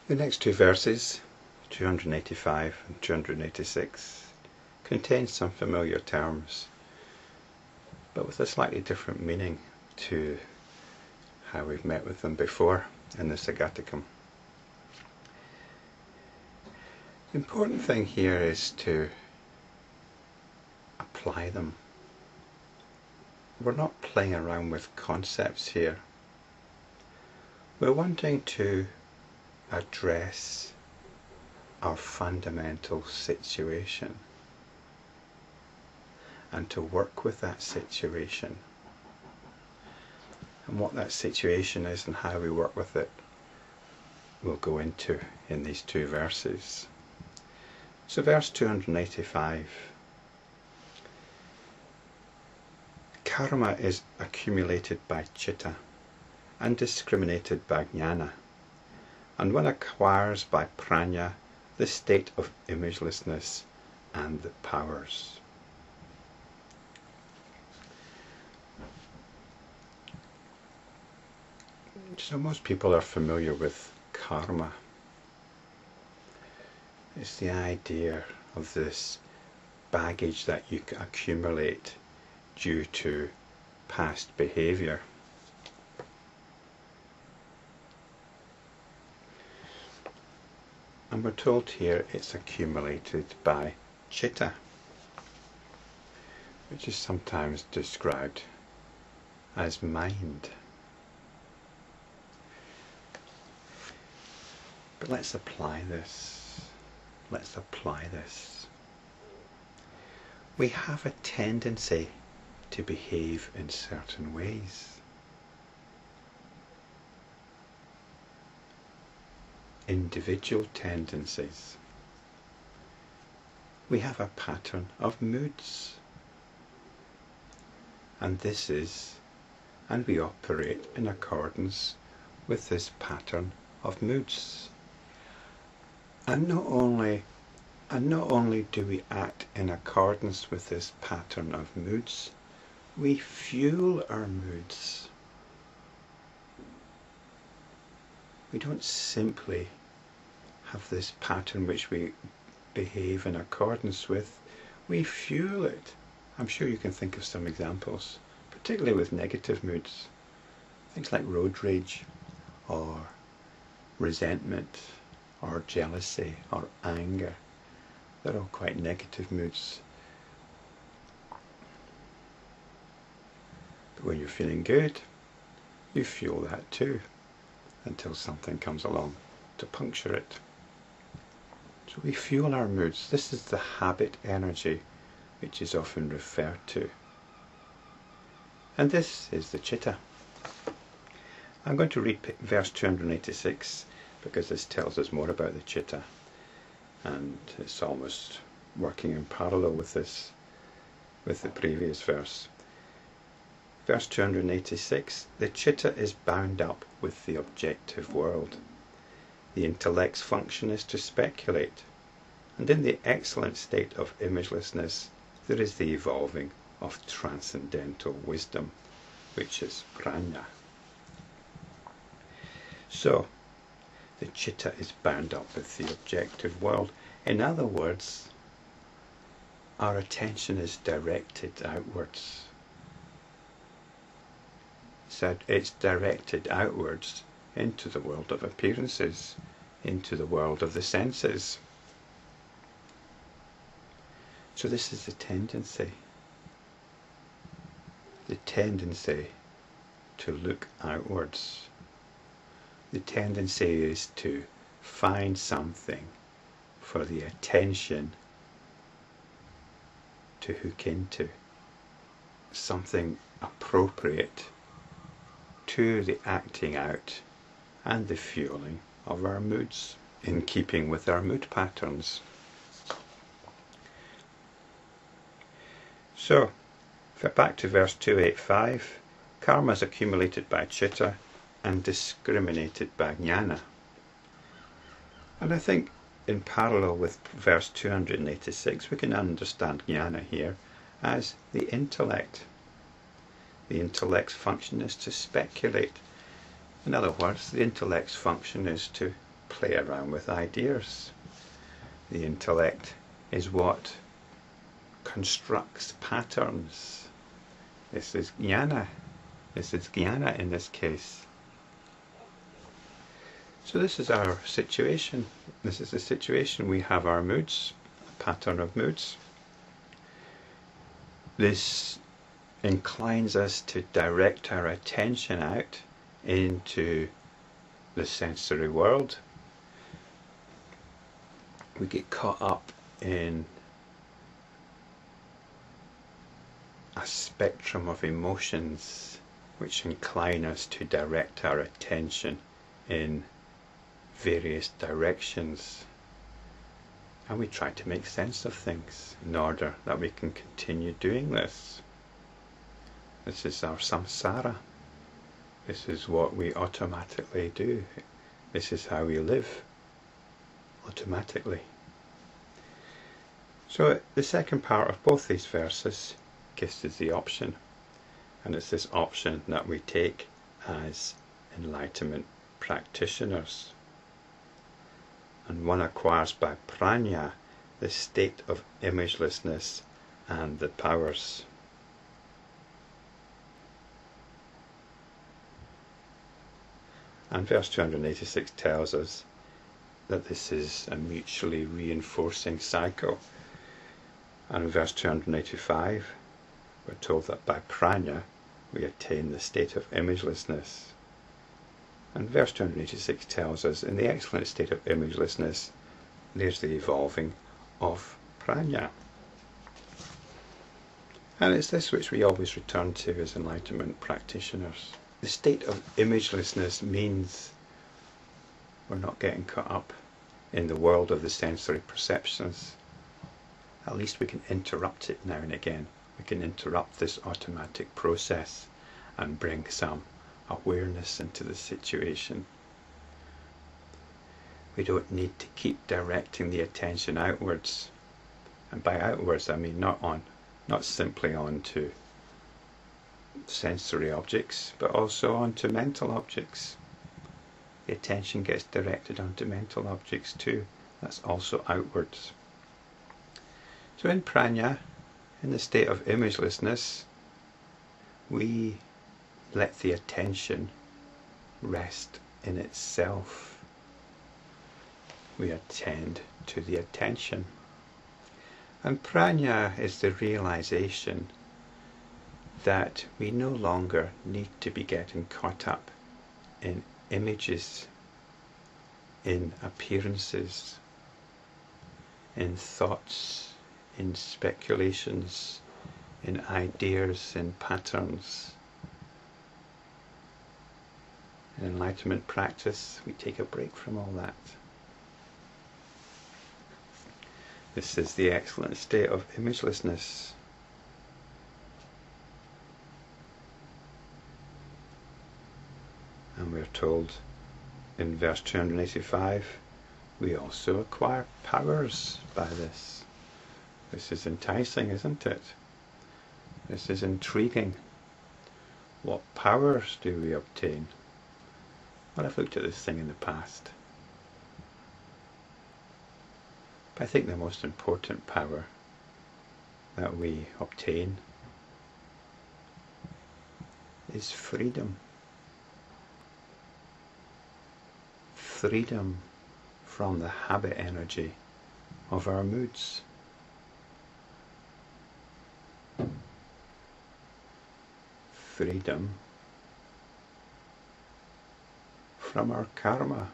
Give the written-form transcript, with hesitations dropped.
The next two verses, 285 and 286, contain some familiar terms, but with a slightly different meaning to how we've met with them before in the Sagatikam. The important thing here is to apply them. We're not playing around with concepts here. We're wanting to address our fundamental situation and to work with that situation. And what that situation is and how we work with it we'll go into in these two verses. So verse 285. Karma is accumulated by Citta and discriminated by Jnana, and one acquires by Prajna the state of imagelessness and the powers. So most people are familiar with karma. It's the idea of this baggage that you accumulate due to past behaviour. And we're told here it's accumulated by Citta, which is sometimes described as mind. But let's apply this. Let's apply this. We have a tendency to behave in certain ways. Individual tendencies. We have a pattern of moods. And we operate in accordance with this pattern of moods. And not only do we act in accordance with this pattern of moods, we fuel our moods. We don't simply have this pattern which we behave in accordance with, we fuel it. I'm sure you can think of some examples, particularly with negative moods. Things like road rage, or resentment, or jealousy, or anger. They're all quite negative moods. But when you're feeling good, you fuel that too, until something comes along to puncture it. So we fuel our moods. This is the habit energy which is often referred to. And this is the Citta. I'm going to read verse 286 because this tells us more about the Citta, and it's almost working in parallel with this, with the previous verse. Verse 286, the Citta is bound up with the objective world. The intellect's function is to speculate, and in the excellent state of imagelessness there is the evolving of transcendental wisdom, which is Prajna. So, the Citta is bound up with the objective world. In other words, our attention is directed outwards. So it's directed outwards into the world of appearances, into the world of the senses. So this is the tendency to look outwards. The tendency is to find something for the attention to hook into, something appropriate to the acting out and the fueling of our moods, in keeping with our mood patterns. So, back to verse 285, karma is accumulated by Citta and discriminated by Jnana. And I think in parallel with verse 286 we can understand Jnana here as the intellect. The intellect's function is to speculate. In other words, the intellect's function is to play around with ideas. The intellect is what constructs patterns. This is Jnana. This is Jnana in this case. So this is our situation. This is the situation. We have our moods, a pattern of moods. This inclines us to direct our attention out into the sensory world. We get caught up in a spectrum of emotions which incline us to direct our attention in various directions, and we try to make sense of things in order that we can continue doing this. This is our samsara. This is what we automatically do. This is how we live automatically. So the second part of both these verses gives us the option, and it's this option that we take as enlightenment practitioners. And one acquires by Prajna the state of imagelessness and the powers. And verse 286 tells us that this is a mutually reinforcing cycle. And in verse 285 we're told that by Prajna we attain the state of imagelessness. And verse 286 tells us in the excellent state of imagelessness there's the evolving of Prajna. And it's this which we always return to as enlightenment practitioners. The state of imagelessness means we're not getting caught up in the world of the sensory perceptions. At least we can interrupt it now and again. We can interrupt this automatic process and bring some awareness into the situation. We don't need to keep directing the attention outwards. And by outwards I mean not simply onto sensory objects, but also onto mental objects. The attention gets directed onto mental objects too. That's also outwards. So in Prajna, in the state of imagelessness, we let the attention rest in itself. We attend to the attention. And Prajna is the realization that we no longer need to be getting caught up in images, in appearances, in thoughts, in speculations, in ideas, in patterns. In enlightenment practice, we take a break from all that. This is the excellent state of imagelessness. And we're told in verse 285, we also acquire powers by this. This is enticing, isn't it? This is intriguing. What powers do we obtain? Well, I've looked at this thing in the past. But I think the most important power that we obtain is freedom. Freedom from the habit energy of our moods. Freedom from our karma.